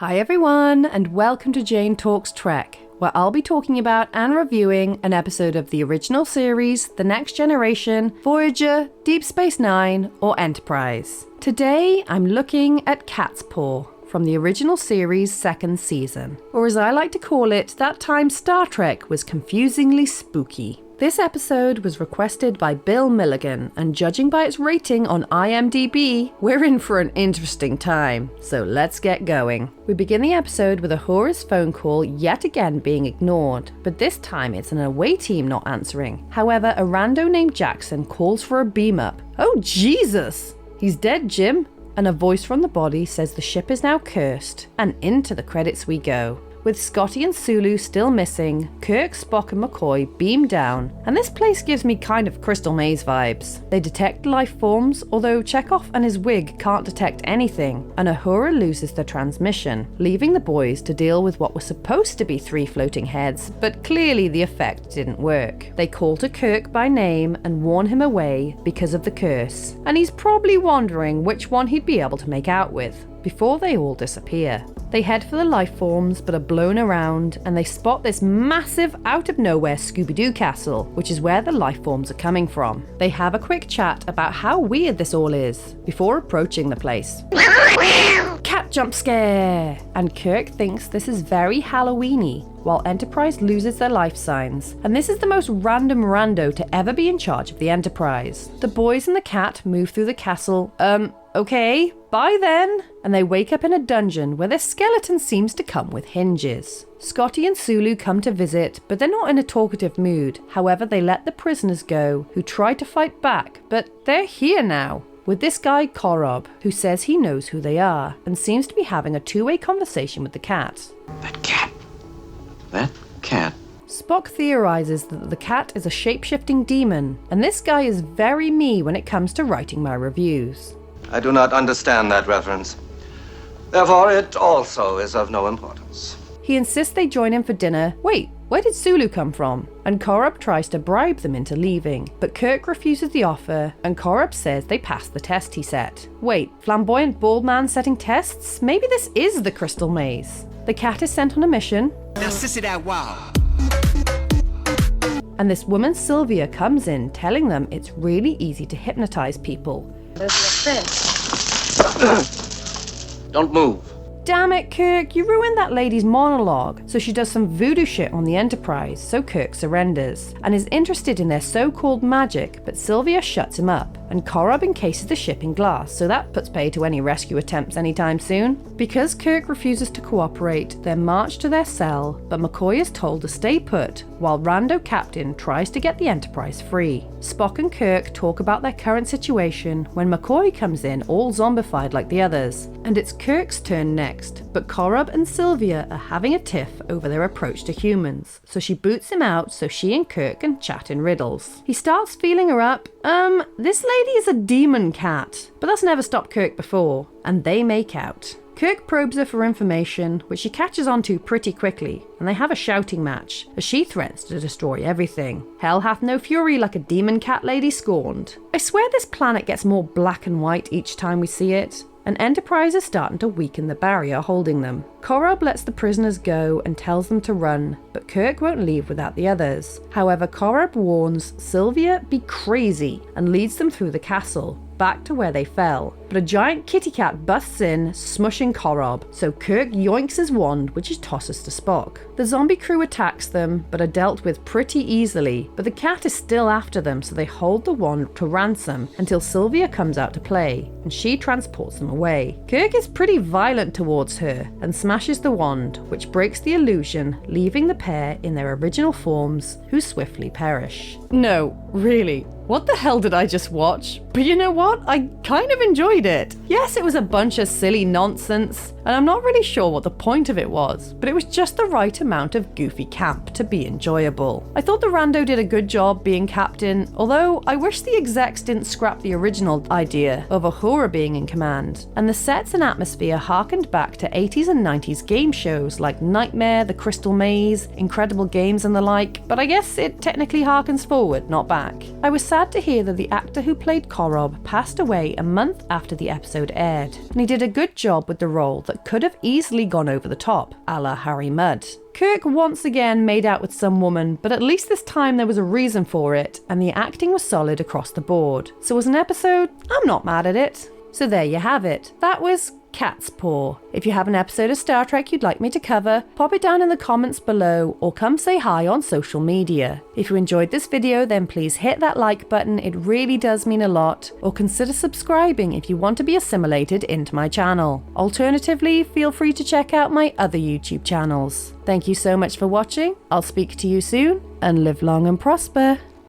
Hi everyone, and welcome to Jane Talks Trek, where I'll be talking about and reviewing an episode of the original series, The Next Generation, Voyager, Deep Space Nine, or Enterprise. Today, I'm looking at Catspaw from the original series' second season, or as I like to call it, that time Star Trek was confusingly spooky. This episode was requested by Bill Milligan, and judging by its rating on IMDb, we're in for an interesting time, so let's get going. We begin the episode with Uhura's phone call yet again being ignored, but this time it's an away team not answering. However, a rando named Jackson calls for a beam-up. Oh Jesus! He's dead, Jim! And a voice from the body says the ship is now cursed, and into the credits we go. With Scotty and Sulu still missing, Kirk, Spock and McCoy beam down, and this place gives me kind of Crystal Maze vibes. They detect life forms, although Chekhov and his wig can't detect anything, and Uhura loses the transmission, leaving the boys to deal with what was supposed to be 3 floating heads, but clearly the effect didn't work. They call to Kirk by name and warn him away because of the curse, and he's probably wondering which one he'd be able to make out with, before they all disappear. They head for the life forms but are blown around, and they spot this massive out-of-nowhere Scooby-Doo castle, which is where the life forms are coming from. They have a quick chat about how weird this all is, before approaching the place. Cat jump scare! And Kirk thinks this is very Halloween-y, while Enterprise loses their life signs, and this is the most random rando to ever be in charge of the Enterprise. The boys and the cat move through the castle, okay, bye then! And they wake up in a dungeon where their skeleton seems to come with hinges. Scotty and Sulu come to visit, but they're not in a talkative mood. However, they let the prisoners go, who try to fight back, but they're here now, with this guy Korob, who says he knows who they are, and seems to be having a two-way conversation with the cat. That cat? Spock theorizes that the cat is a shape-shifting demon, and this guy is very me when it comes to writing my reviews. I do not understand that reference. Therefore, it also is of no importance. He insists they join him for dinner. Wait, where did Sulu come from? And Korob tries to bribe them into leaving, but Kirk refuses the offer, and Korob says they passed the test he set. Wait, flamboyant bald man setting tests? Maybe this is the Crystal Maze. The cat is sent on a mission. Now sissy that wow. And this woman Sylvia comes in telling them it's really easy to hypnotize people. There's your friend. Don't move. Damn it, Kirk, you ruined that lady's monologue. So she does some voodoo shit on the Enterprise, so Kirk surrenders, and is interested in their so-called magic, but Sylvia shuts him up, and Korob encases the ship in glass, so that puts pay to any rescue attempts anytime soon. Because Kirk refuses to cooperate, they're marched to their cell, but McCoy is told to stay put, while Rando Captain tries to get the Enterprise free. Spock and Kirk talk about their current situation when McCoy comes in all zombified like the others, and it's Kirk's turn next. But Korob and Sylvia are having a tiff over their approach to humans, so she boots him out so she and Kirk can chat in riddles. He starts feeling her up. This lady is a demon cat, but that's never stopped Kirk before, and they make out. Kirk probes her for information, which she catches onto pretty quickly, and they have a shouting match, as she threatens to destroy everything. Hell hath no fury like a demon cat lady scorned. I swear this planet gets more black and white each time we see it, and Enterprise is starting to weaken the barrier holding them. Korob lets the prisoners go and tells them to run, but Kirk won't leave without the others. However, Korob warns Sylvia be crazy and leads them through the castle, back to where they fell. But a giant kitty cat busts in, smushing Korob, so Kirk yoinks his wand, which he tosses to Spock. The zombie crew attacks them, but are dealt with pretty easily, but the cat is still after them, so they hold the wand to ransom until Sylvia comes out to play, and she transports them away. Kirk is pretty violent towards her, and smashes the wand, which breaks the illusion, leaving the pair in their original forms, who swiftly perish. No, really. What the hell did I just watch? But you know what? I kind of enjoyed it. Yes, it was a bunch of silly nonsense, and I'm not really sure what the point of it was, but it was just the right amount of goofy camp to be enjoyable. I thought the rando did a good job being captain, although I wish the execs didn't scrap the original idea of Uhura Uhura being in command, and the sets and atmosphere harkened back to 80s and 90s game shows like Nightmare, The Crystal Maze, Incredible Games and the like, but I guess it technically harkens forward, not back. I was sad to hear that the actor who played Korob passed away a month after the episode aired, and he did a good job with the role that could have easily gone over the top, a la Harry Mudd. Kirk once again made out with some woman, but at least this time there was a reason for it, and the acting was solid across the board. So as an episode, I'm not mad at it. So there you have it. That was Catspaw. If you have an episode of Star Trek you'd like me to cover, pop it down in the comments below or come say hi on social media. If you enjoyed this video, then please hit that like button, it really does mean a lot, or consider subscribing if you want to be assimilated into my channel. Alternatively, feel free to check out my other YouTube channels. Thank you so much for watching, I'll speak to you soon, and live long and prosper.